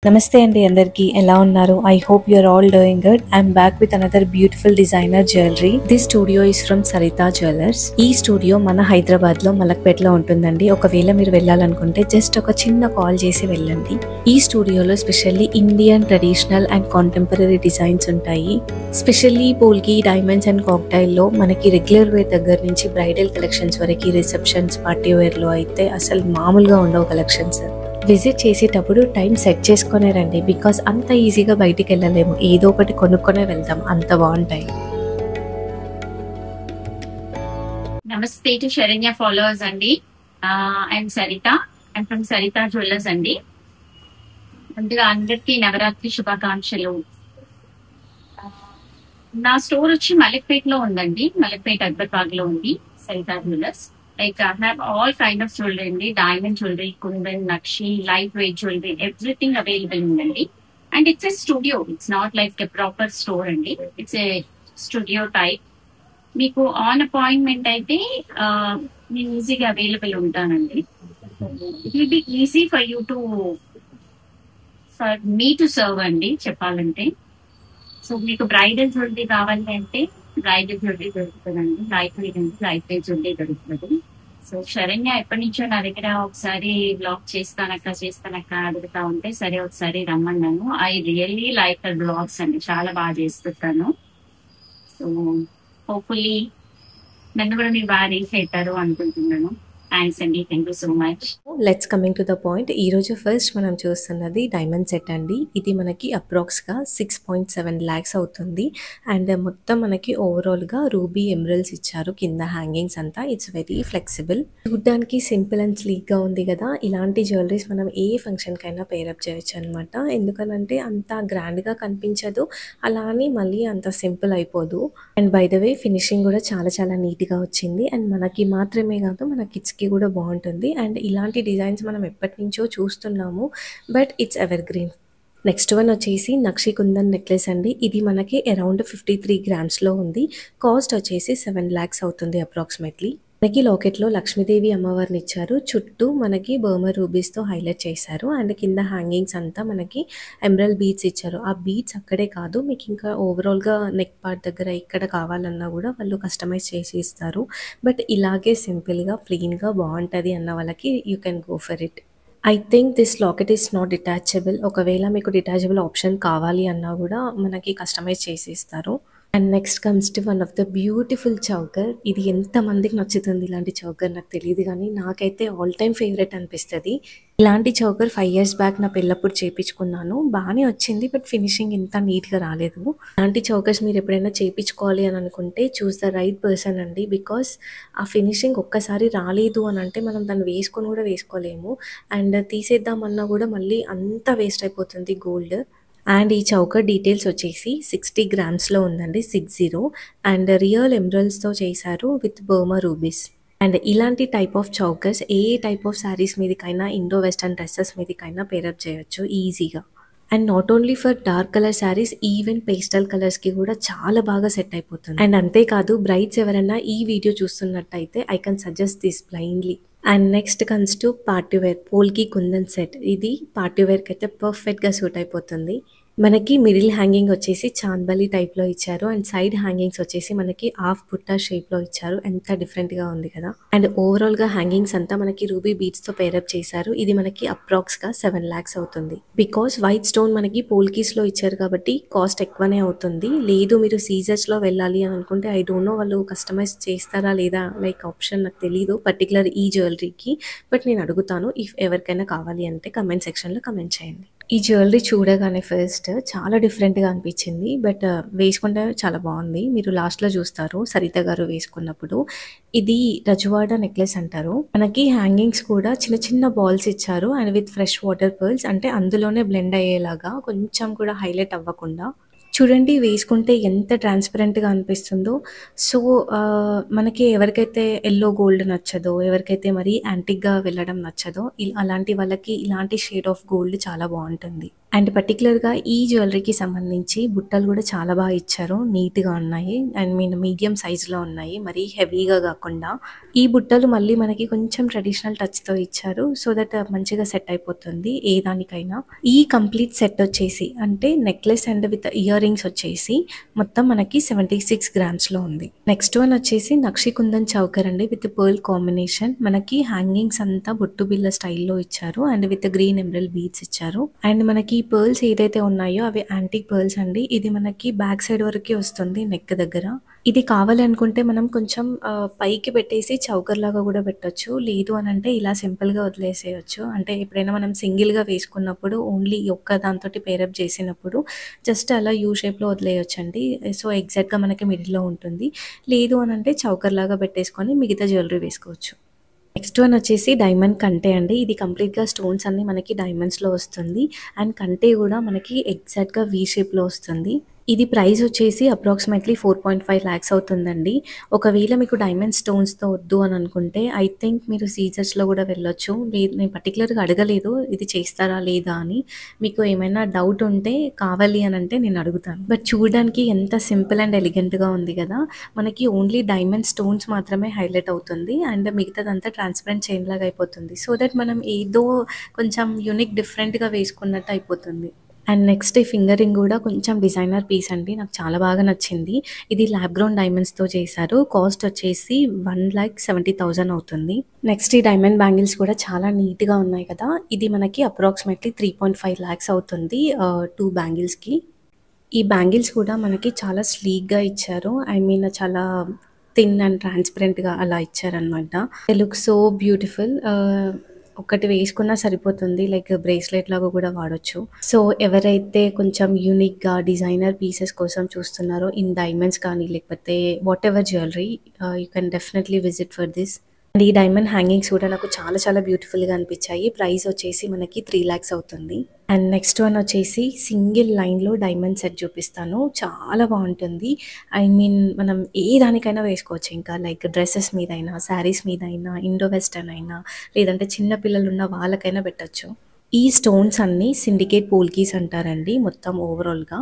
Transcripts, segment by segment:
నమస్తే అండి అందరికి ఎలా ఉన్నారు I hope you are all doing good I'm back with another beautiful designer jewellery this studio is from Sarita jewellers ఈ studio మన హైదరాబాద్ లో మలక్పేటలో ఉంటుందండి ఒకవేళ మీరు వెళ్ళాలనుకుంటే జస్ట్ ఒక చిన్న కాల్ చేసి వెళ్ళండి ఈ స్టూడియోలో specially Indian traditional and contemporary designs ఉంటాయి స్పెషల్లీ పోల్కి డైమండ్స్ అండ్ కాక్టైల్ లో మనకి రెగ్యులర్ వేర్ దగ్గర నుంచి బ్రైడల్ కలెక్షన్స్ వరకు రిసెప్షన్స్ పార్టీ వేర్ లో అయితే అసలు మామూలుగా ఉండవు కలెక్షన్స్ విజిట్ చేసేటప్పుడు టైం సెట్ చేసుకునే రండి బికాస్ అంత ఈజీగా బయటికి వెళ్ళలేము ఏదో ఒకటి కొనుక్కొనే వెళ్తాం అంత బాగుంటాయి నమస్తే టు శరణ్య ఫాలోవర్స్ అండి I'm Saritha I'm from Saritha jewellers అండి ముందుగా అందరికీ నవరాత్రి శుభాకాంక్షలు నా స్టోర్ వచ్చి మలక్పేటలో ఉందండి మలక్పేట అక్బర్బాగ్ లో ఉంది Saritha jewellers like I have all kind of jewelry, diamond jewelry, kundan, nakshi, lightweight jewelry, everything available unandi. And it's a studio. It's not like a proper store andi. It's a studio type. Meeku on appointment aithe easy ga available untanandi. It will be easy for you to for me to serve andi cheppalante. So meeku bridal jewelry kavali ante bridal jewellery దొరుకుతుందండి light weight jewellery దొరుకుతుంది so Saranya ఎప్పటి నుంచో నా దగ్గర ఒకసారి blog చేస్తానక్క అడుగుతా ఉంటే సరే ఒకసారి రమ్మన్నాను ఐ రియల్లీ లైక్ బ్లాగ్స్ అండి చాలా బాగా చేస్తుంటాను సో హోప్ఫుల్లీ నన్ను కూడా మీరు బాగా రీచ్ అవుతారు అనుకుంటున్నాను థ్యాంక్స్ అండి thank you so much let's coming to the point ఈ రోజు ఫస్ట్ మనం చూస్తున్నది డైమండ్ సెట్ అండి ఇది మనకి అప్రాక్స్ గా 6.7 lakhs అవుతుంది అండ్ మొత్తం మనకి ఓవరాల్ గా రూబీ ఎమరల్డ్స్ ఇచ్చారు కింద హ్యాంగింగ్స్ అంతా ఇట్స్ వెరీ ఫ్లెక్సిబుల్ చూడడానికి సింపుల్ అండ్ స్లీక్ గా ఉంది కదా ఇలాంటి జ్యువెలరీస్ మనం ఏ ఫంక్షన్ కైనా పేరప్ చేయొచ్చు అనమాట ఎందుకనంటే అంత గ్రాండ్ గా కనిపించదు అలా అని మళ్ళీ అంత సింపుల్ అయిపోదు and by the way finishing కూడా చాలా నీట్ గా వచ్చింది అండ్ మనకి మాత్రమే కాదు మన కిడ్స్ కి కూడా బాగుంటుంది అండ్ ఇలాంటి డిజైన్స్ మనం ఎప్పటి నుంచో చూస్తున్నాము but it's ever green next one వచ్చేసి నక్షి కుందన్ నెక్లెస్ అండి ఇది మనకి అరౌండ్ 53 grams లో ఉంది కాస్ట్ వచ్చేసి 7 lakhs అవుతుంది అప్రాక్సిమేట్లీ మనకి లాకెట్ లో లక్ష్మీదేవి అమ్మవారిని ఇచ్చారు చుట్టూ మనకి బర్మర్ రూబీస్ తో హైలైట్ చేశారు అండ్ కింద హ్యాంగింగ్స్ అంతా మనకి ఎమరల్డ్ బీడ్స్ ఇచ్చారు ఆ బీడ్స్ అక్కడే కాదు మీకు ఇంకా ఓవరాల్ గా నెక్ పార్ట్ దగ్గర ఇక్కడ కావాలన్నా కూడా వాళ్ళు కస్టమైజ్ చేసి ఇస్తారు బట్ ఇలాగే సింపుల్ గా ప్లెయిన్ గా బాగుంటది అన్న వాళ్ళకి you can go for it I think this locket is not detachable ఒకవేళ మీకు డిటాచబుల్ ఆప్షన్ కావాలి అన్నా కూడా మనకి కస్టమైజ్ చేసి ఇస్తారు and next comes to one of the beautiful choker ఇది ఎంత మందికి నచ్చుతుంది ఇలాంటి చౌకర్ నాకు తెలియదు కానీ నాకైతే ఆల్ టైమ్ ఫేవరెట్ అనిపిస్తుంది ఇలాంటి చౌకర్ 5 years బ్యాక్ నా పెళ్ళప్పుడు చేయించుకున్నాను బాగానే వచ్చింది బట్ ఫినిషింగ్ ఇంత నీట్గా రాలేదు ఇలాంటి చౌకర్స్ మీరు ఎప్పుడైనా చేయించుకోవాలి అని అనుకుంటే చూస్ ద రైట్ పర్సన్ అండి బికాస్ ఆ ఫినిషింగ్ ఒక్కసారి రాలేదు అని అంటే మనం దాన్ని వేసుకొని కూడా వేసుకోలేము అండ్ తీసేద్దామన్నా కూడా మళ్ళీ అంత వేస్ట్ అయిపోతుంది గోల్డ్ అండ్ ఈ చౌకర్ డీటెయిల్స్ వచ్చేసి 60 grams లో ఉందండి 60 అండ్ రియల్ ఎమరల్డ్స్ తో చేశారు విత్ బర్మా రూబీస్ అండ్ ఇలాంటి టైప్ ఆఫ్ చౌకర్స్ ఏ టైప్ ఆఫ్ శారీస్ మీదకైనా ఇండో వెస్టర్న్ డ్రెస్సెస్ మీదకైనా పేరప్ చేయొచ్చు ఈజీగా and not only for dark colour saris even pastel colours కి కూడా చాలా బాగా సెట్ అయిపోతుంది అండ్ అంతేకాదు బ్రైడ్స్ ఎవరైనా ఈ వీడియో చూస్తున్నట్టయితే I can suggest this blindly and next comes to party wear polki kundan set ఇది పార్టీ వేర్కి అయితే పర్ఫెక్ట్గా సూట్ అయిపోతుంది మనకి మిడిల్ హ్యాంగింగ్ వచ్చేసి చాందబలి టైప్లో ఇచ్చారు అండ్ సైడ్ హ్యాంగింగ్స్ వచ్చేసి మనకి హాఫ్ బుట్ట షేప్లో ఇచ్చారు ఎంత డిఫరెంట్గా ఉంది కదా అండ్ ఓవరాల్గా హ్యాంగింగ్స్ అంతా మనకి రూబీ బీడ్స్తో పేరప్ చేశారు ఇది మనకి అప్రాక్స్గా 7 lakhs అవుతుంది బికాస్ వైట్ స్టోన్ మనకి పోల్కీస్లో ఇచ్చారు కాబట్టి కాస్ట్ ఎక్కువనే అవుతుంది లేదు మీరు సీజర్స్లో వెళ్ళాలి అని అనుకుంటే ఐ డోంట్ నో వాళ్ళు కస్టమైజ్ చేస్తారా లేదా లైక్ ఆప్షన్ నాకు తెలీదు పర్టికులర్ ఈ జ్యువెలరీకి బట్ నేను అడుగుతాను ఇఫ్ ఎవరికైనా కావాలి అంటే కమెంట్ సెక్షన్లో కమెంట్ చేయండి ఈ జ్యువెలరీ చూడగానే ఫస్ట్ చాలా డిఫరెంట్గా అనిపించింది బట్ వేసుకుంటే చాలా బాగుంది మీరు లాస్ట్లో చూస్తారు సరిత గారు వేసుకున్నప్పుడు ఇది రజవాడ నెక్లెస్ అంటారు మనకి హ్యాంగింగ్స్ కూడా చిన్న బాల్స్ ఇచ్చారు and with fresh water pearls అంటే అందులోనే బ్లెండ్ అయ్యేలాగా కొంచెం కూడా హైలైట్ అవ్వకుండా చూడండి వేసుకుంటే ఎంత ట్రాన్స్పరెంట్గా అనిపిస్తుందో సో మనకి ఎవరికైతే ఎల్లో గోల్డ్ నచ్చదో ఎవరికైతే మరి యాంటిక్గా వెళ్ళడం నచ్చదో అలాంటి వాళ్ళకి ఇలాంటి షేడ్ ఆఫ్ గోల్డ్ చాలా బాగుంటుంది అండ్ పర్టిక్యులర్‌గా ఈ జ్యువెలరీకి సంబంధించి బుట్టలు గూడా చాలా బాగా ఇచ్చారు. నీట్‌గా ఉన్నాయి. మీడియం సైజ్‌లో ఉన్నాయి. మరీ హెవీగా గాకుండా. ఈ బుట్టలు మళ్ళీ మనకి కొంచెం ట్రెడిషనల్ టచ్‌తో ఇచ్చారు. సో దట్ మంచిగా సెట్ అయిపోతుంది ఏ దానికైనా. ఈ కంప్లీట్ సెట్ వచ్చేసి అంటే necklace and with ear rings వచ్చేసి మొత్తం మనకి 76 గ్రామ్స్‌లో ఉంది. నెక్స్ట్ వన్ వచ్చేసి నక్షి కుందన్ చౌకర్ అండి విత్ పర్ల్ కాంబినేషన్. మనకి హ్యాంగింగ్స్ అంతా బొట్టు బిళ్ళ స్టైల్‌లో ఇచ్చారు. And with green emerald beads ఇచ్చారు. అండ్ మనకి ఈ పర్ల్స్ ఏదైతే ఉన్నాయో అవి యాంటిక్ పర్ల్స్ అండి. ఇది మనకి బ్యాక్ సైడ్ వరకే వస్తుంది నెక్ దగ్గర. ఇది కావాలి అనుకుంటే మనం కొంచెం పైకి పెట్టేసి చౌకర్ లాగా కూడా పెట్టొచ్చు. లేదు అనంటే ఇలా సింపుల్‌గా వదిలేసేయొచ్చు. అంటే ఎప్పుడైనా మనం సింగిల్‌గా వేసుకున్నప్పుడు ఓన్లీ ఒక్క దాంతోటి పేరప్ చేసినప్పుడు జస్ట్ అలా యూ షేప్‌లో వదిలేయొచ్చండి. సో ఎగ్జాక్ట్‌గా మనకి మిడిల్‌లో ఉంటుంది. లేదు అనంటే చౌకర్ లాగా పెట్టేసుకొని మిగతా జ్యువెలరీ వేసుకోవచ్చు. నెక్స్ట్ వన్ వచ్చేసి డైమండ్ కంటే అండి. ఇది కంప్లీట్‌గా స్టోన్స్ అన్నీ మనకి డైమండ్స్‌లో వస్తుంది. అండ్ కంటే గూడా మనకి ఎగ్జాక్ట్‌గా వి షేప్‌లో వస్తుంది. ఇది ప్రైస్ వచ్చేసి అప్రాక్సిమేట్‌లీ 4.5 లాక్స్ అవుతుందండి. ఒకవేళ మీకు డైమండ్ స్టోన్స్‌తో వద్దు అని అనుకుంటే ఐ థింక్ మీరు సీజర్స్‌లో గూడా వెళ్ళొచ్చు. నేను పర్టిక్యులర్‌గా అడగలేదు ఇది చేస్తారా లేదా అని. మీకు ఏమైనా డౌట్ ఉంటే కావాలి అనంటే నేను అడుగుతాను. బట్ చూడడానికి ఎంత సింపుల్ అండ్ ఎలిగెంట్‌గా ఉంది గదా! మనకి ఓన్లీ డైమండ్ స్టోన్స్ మాత్రమే హైలైట్ అవుతుంది. అండ్ మిగతాదంతా ట్రాన్స్‌పరెంట్ చైన్ లాగా అయిపోతుంది. సో దట్ మనం ఏదో కొంచెం యూనిక్ డిఫరెంట్‌గా వేసుకున్నట్టు అయిపోతుంది. అండ్ నెక్స్ట్ ఈ ఫింగర్ రింగ్ గూడా కొంచెం డిజైనర్ పీస్ అండి. నాకు చాలా బాగా నచ్చింది. ఇది ల్యాబ్ గ్రౌండ్ డైమండ్స్‌తో చేశారు. కాస్ట్ వచ్చేసి 1,70,000 అవుతుంది. నెక్స్ట్ ఈ డైమండ్ బ్యాంగిల్స్ కూడా చాలా నీట్‌గా ఉన్నాయి కదా! ఇది మనకి అప్రాక్సిమేట్‌లీ 3.5 లాక్స్ అవుతుంది 2 బ్యాంగిల్స్‌కి. ఈ బ్యాంగిల్స్ కూడా మనకి చాలా స్లీక్‌గా ఇచ్చారు. చాలా థిన్ అండ్ ట్రాన్స్‌పరెంట్‌గా అలా ఇచ్చారనమాట. They look so beautiful. ఒకటి వేసుకున్నా సరిపోతుంది. లైక్ బ్రేస్లెట్ లాగా కూడా వాడొచ్చు. సో ఎవరైతే కొంచెం యూనిక్‌గా డిజైనర్ పీసెస్ కోసం చూస్తున్నారో ఇన్ డైమండ్స్ కానీ లేకపోతే whatever jewellery you can definitely visit for this. And ఈ డైమండ్ హ్యాంగింగ్స్ కూడా నాకు చాలా చాలా బ్యూటిఫుల్‌గా అనిపించాయి. ప్రైస్ వచ్చేసి మనకి 3 లాక్స్ అవుతుంది. అండ్ నెక్స్ట్ వన్ వచ్చేసి సింగిల్ లైన్‌లో డైమండ్ సెట్ చూపిస్తాను. చాలా బావుంటుంది. మనం ఏ దానికైనా వేసుకోవచ్చు ఇంకా లైక్ డ్రెసెస్ మీదైనా, శారీస్ మీదైనా, ఇండో వెస్టర్న్ అయినా లేదంటే చిన్న పిల్లలున్న వాళ్ళకైనా పెట్టొచ్చు. ఈ స్టోన్స్ అన్నీ సిండికేట్ పోల్కీస్ అంటారండి మొత్తం ఓవరాల్‌గా.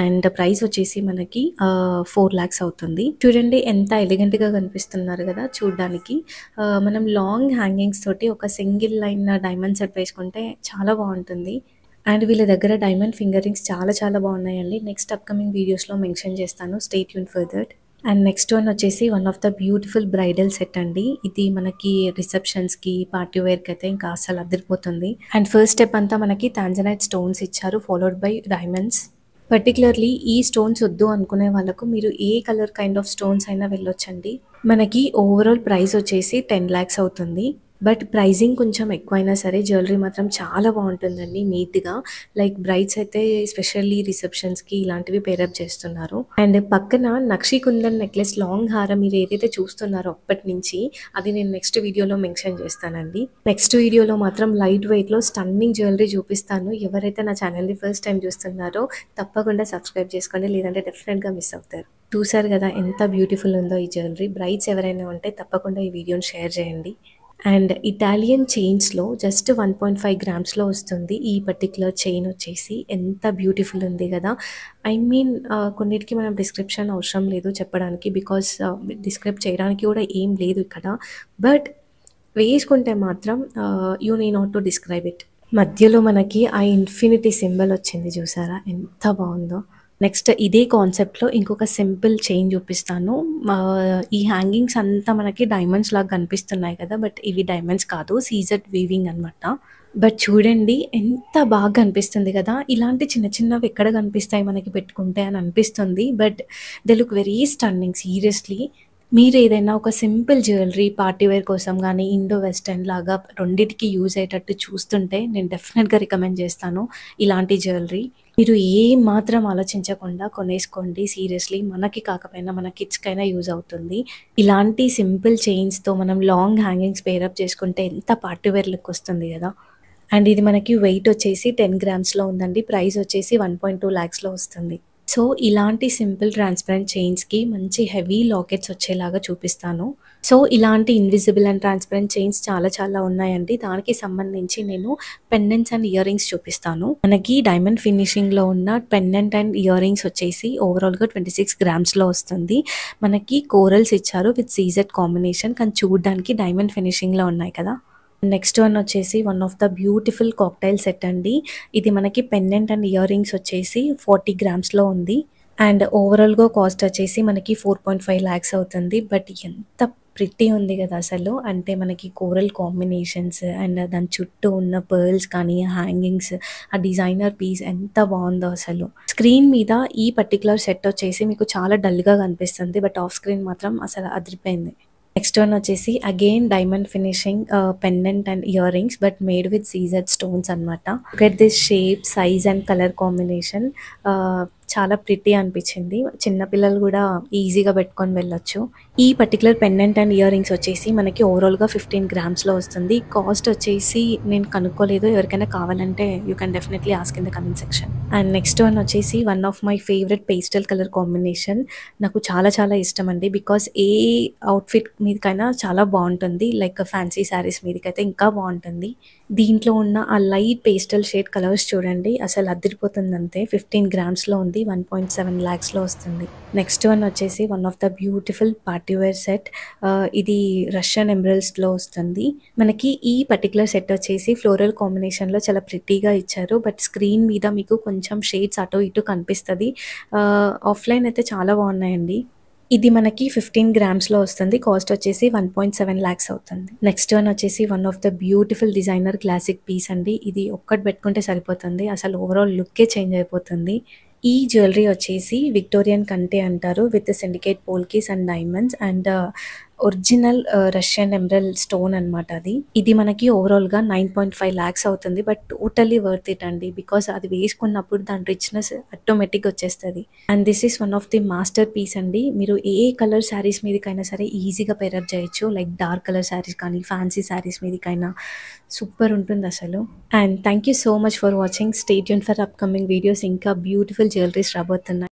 అండ్ ప్రైస్ వచ్చేసి మనకి 4 లాక్స్ అవుతుంది. చూడండి ఎంత ఎలిగెంట్‌గా కనిపిస్తున్నారు కదా చూడ్డానికి. మనం లాంగ్ హ్యాంగింగ్స్ తోటి ఒక సింగిల్ లైన్ డైమండ్ సెట్ వేసుకుంటే చాలా బావుంటుంది. అండ్ వీళ్ళ దగ్గర డైమండ్ ఫింగర్ రింగ్స్ చాలా చాలా బాగున్నాయండి. నెక్స్ట్ అప్‌కమింగ్ వీడియోస్‌లో మెన్షన్ చేస్తాను. Stay tune for that. And next one వచ్చేసి one of the beautiful bridal set అండి. ఇది మనకి రిసెప్షన్స్‌కి, పార్టీ వేర్‌కి అయితే ఇంకా అస్సలు అదిరిపోతుంది. అండ్ ఫస్ట్ స్టెప్ అంతా మనకి టాంజనైట్ స్టోన్స్ ఇచ్చారు ఫాలోడ్ బై డైమండ్స్. పర్టిక్యులర్‌లీ ఈ స్టోన్స్ వద్దు అనుకునే వాళ్ళకు మీరు ఏ కలర్ కైండ్ ఆఫ్ స్టోన్స్ అయినా వెళ్ళొచ్చండి. మనకి ఓవరాల్ ప్రైస్ వచ్చేసి 10 లాక్స్ అవుతుంది. బట్ ప్రైజింగ్ కొంచెం ఎక్కువైనా సరే జ్యువెలరీ మాత్రం చాలా బావుంటుందండి నీట్‌గా. లైక్ బ్రైడ్స్ అయితే ఎస్పెషల్లీ రిసెప్షన్స్‌కి ఇలాంటివి పేరప్ చేస్తున్నారు. అండ్ పక్కన నక్షి కుందన్ నెక్లెస్ లాంగ్ హారం మీరు ఏదైతే చూస్తున్నారో అప్పటినుంచి అది నేను నెక్స్ట్ వీడియోలో మెన్షన్ చేస్తానండి. నెక్స్ట్ వీడియోలో మాత్రం లైట్ వెయిట్‌లో స్టన్నింగ్ జ్యువెలరీ చూపిస్తాను. ఎవరైతే నా ఛానల్‌ని ఫస్ట్ టైమ్ చూస్తున్నారో తప్పకుండా సబ్స్క్రైబ్ చేసుకోండి. లేదంటే డెఫినెట్‌గా మిస్ అవుతారు. చూసారు కదా ఎంత బ్యూటిఫుల్ ఉందో ఈ జ్యువెలరీ. బ్రైడ్స్ ఎవరైనా ఉంటే తప్పకుండా ఈ వీడియోని షేర్ చేయండి. అండ్ ఇటాలియన్ చైన్స్‌లో జస్ట్ 1.5 గ్రామ్స్‌లో వస్తుంది. ఈ పర్టిక్యులర్ చైన్ వచ్చేసి ఎంత బ్యూటిఫుల్ ఉంది గదా! కొన్నిటికి మనం డిస్క్రిప్షన్ అవసరం లేదు చెప్పడానికి. బికాజ్ డిస్క్రైబ్ చేయడానికి కూడా ఏం లేదు ఇక్కడ. బట్ వేసుకుంటే మాత్రం you need not to describe it. మధ్యలో మనకి ఆ ఇన్ఫినిటీ సింబల్ వచ్చింది చూసారా? ఎంత బావుందో. నెక్స్ట్ ఇదే కాన్సెప్ట్‌లో ఇంకొక సింపుల్ చైన్ చూపిస్తాను. ఈ హ్యాంగింగ్స్ అంతా మనకి డైమండ్స్ లాగా కనిపిస్తున్నాయి కదా! బట్ ఇవి డైమండ్స్ కాదు. సీజెడ్ వీవింగ్ అనమాట. బట్ చూడండి ఎంత బాగా కనిపిస్తుంది కదా! ఇలాంటి చిన్న చిన్నవి ఎక్కడ కనిపిస్తాయి మనకి పెట్టుకుంటే అని అనిపిస్తుంది. But they look very stunning seriously. మీరేదైనా ఒక సింపుల్ జ్యువెలరీ పార్టీ వేర్ కోసం గానీ, ఇండో వెస్టర్న్ లాగా రెండిటికి యూజ్ అయ్యేటట్టు చూస్తుంటే నేను డెఫినెట్‌గా రికమెండ్ చేస్తాను ఇలాంటి జ్యువెలరీ. మీరు ఏం మాత్రం ఆలోచించకుండా కొనేసుకోండి సీరియస్‌లీ. మనకి కాకపోయినా మన కిడ్స్‌కైనా యూజ్ అవుతుంది. ఇలాంటి సింపుల్ చైన్స్‌తో మనం లాంగ్ హ్యాంగింగ్స్ పేరప్ చేసుకుంటే ఎంత పార్టీ వేర్ లుక్ వస్తుంది గదా! అండ్ ఇది మనకి వెయిట్ వచ్చేసి 10 గ్రామ్స్‌లో ఉందండి. ప్రైస్ వచ్చేసి 1.2 లాక్స్‌లో వస్తుంది. సో, ఇలాంటి సింపుల్ ట్రాన్స్‌పరెంట్ చైన్స్‌కి మంచి హెవీ లాకెట్స్ వచ్చేలాగా చూపిస్తాను. సో, ఇలాంటి ఇన్విజిబుల్ అండ్ ట్రాన్స్‌పరెంట్ చైన్స్ చాలా చాలా ఉన్నాయండి. దానికి సంబంధించి నేను పెండెంట్స్ అండ్ ఇయర్ రింగ్స్ చూపిస్తాను. మనకి డైమండ్ ఫినిషింగ్‌లో ఉన్న పెండెంట్ అండ్ ఇయర్ రింగ్స్ వచ్చేసి ఓవరాల్‌గా 26 గ్రామ్స్‌లో వస్తుంది. మనకి కోరల్స్ ఇచ్చారు విత్ సీజెడ్ కాంబినేషన్, కానీ చూడ్డానికి డైమండ్ ఫినిషింగ్‌లో ఉన్నాయి కదా! నెక్స్ట్ వన్ వచ్చేసి one of the beautiful cocktail set అండి. ఇది మనకి పెండెంట్ అండ్ ఇయర్ రింగ్స్ వచ్చేసి 40 గ్రామ్స్‌లో ఉంది. అండ్ ఓవరాల్‌గా కాస్ట్ వచ్చేసి మనకి 4.5 లాక్స్ అవుతుంది. బట్ ఎంత ప్రిటీ ఉంది కదా అసలు. అంటే మనకి కోరల్ కాంబినేషన్స్ అండ్ దాని చుట్టూ ఉన్న పర్ల్స్ కానీ, హ్యాంగింగ్స్, ఆ డిజైనర్ పీస్ ఎంత బావుందో అసలు. స్క్రీన్ మీద ఈ పర్టిక్యులర్ సెట్ వచ్చేసి మీకు చాలా డల్‌గా కనిపిస్తుంది. బట్ ఆఫ్ స్క్రీన్ మాత్రం అసలు అదిరిపోయింది. నెక్స్ట్ వన్ వచ్చేసి again diamond finishing pendant and ear rings but made with CZ stones అనమాట. Get this shape, size and colour combination చాలా ప్రిటీ అనిపించింది. చిన్నపిల్లలు కూడా ఈజీగా పెట్టుకొని వెళ్ళొచ్చు. ఈ particular pendant and ear rings వచ్చేసి మనకి ఓవరాల్‌గా 15 గ్రామ్స్‌లో వస్తుంది. కాస్ట్ వచ్చేసి నేను కనుక్కోలేదు. ఎవరికైనా కావాలంటే you can definitely ask in the comment section. And next one వచ్చేసి one of my favourite pastel colour combination. నాకు చాలా చాలా ఇష్టం అండి. బికాస్ ఏ అవుట్‌ఫిట్ మీదకైనా చాలా బావుంటుంది. లైక్ ఫ్యాన్సీ శారీస్ మీదకైతే ఇంకా బావుంటుంది. దీంట్లో ఉన్న ఆ లైట్ పేస్టల్ షేడ్ కలర్స్ చూడండి అసలు అదిరిపోతుంది అంతే. 15 గ్రామ్స్‌లో ఉంది. 1.7 లాక్స్‌లో వస్తుంది. నెక్స్ట్ వన్ వచ్చేసి one of the beautiful party wear set. ఇది రష్యన్ ఎమరల్డ్స్‌లో వస్తుంది. మనకి ఈ పర్టిక్యులర్ సెట్ వచ్చేసి ఫ్లోరల్ కాంబినేషన్‌లో చాలా ప్రిటీగా ఇచ్చారు. బట్ స్క్రీన్ మీద మీకు కొంచెం షేడ్స్ అటు ఇటు కనిపిస్తది. ఆఫ్‌లైన్ అయితే చాలా బాగున్నాయండి. ఇది మనకి 15 గ్రామ్స్‌లో వస్తుంది. కాస్ట్ వచ్చేసి 1.7 లాక్స్ అవుతుంది. నెక్స్ట్ వన్ వచ్చేసి one of the beautiful designer classic piece అండి. ఇది ఒక్కటి పెట్టుకుంటే సరిపోతుంది. అసలు ఓవరాల్ లుక్కే చేంజ్ అయిపోతుంది. ఈ జ్యువెలరీ వచ్చేసి విక్టోరియన్ కంటే అంటారు with syndicate polkis and diamonds and original Russian emerald stone అనమాట అది. ఇది మనకి ఓవరాల్‌గా 9.5 లాక్స్ అవుతుంది. బట్ టోటల్లీ వర్త్ ఇట్ అండి. బికాస్ అది వేసుకున్నప్పుడు దాని రిచ్‌నెస్ ఆటోమేటిక్‌గా వచ్చేస్తది. And this is one of the masterpiece అండి. మీరు ఏ కలర్ శారీస్ మీదకైనా సరే ఈజీగా పెయిరప్ చేయొచ్చు. లైక్ డార్క్ కలర్ శారీస్ కానీ, ఫ్యాన్సీ శారీస్ మీదకైనా సూపర్ ఉంటుంది అసలు. And thank you so much for watching. Stay tune for upcoming videos. ఇంకా బ్యూటిఫుల్ జ్యువెలరీస్ రాబోతున్నాయి.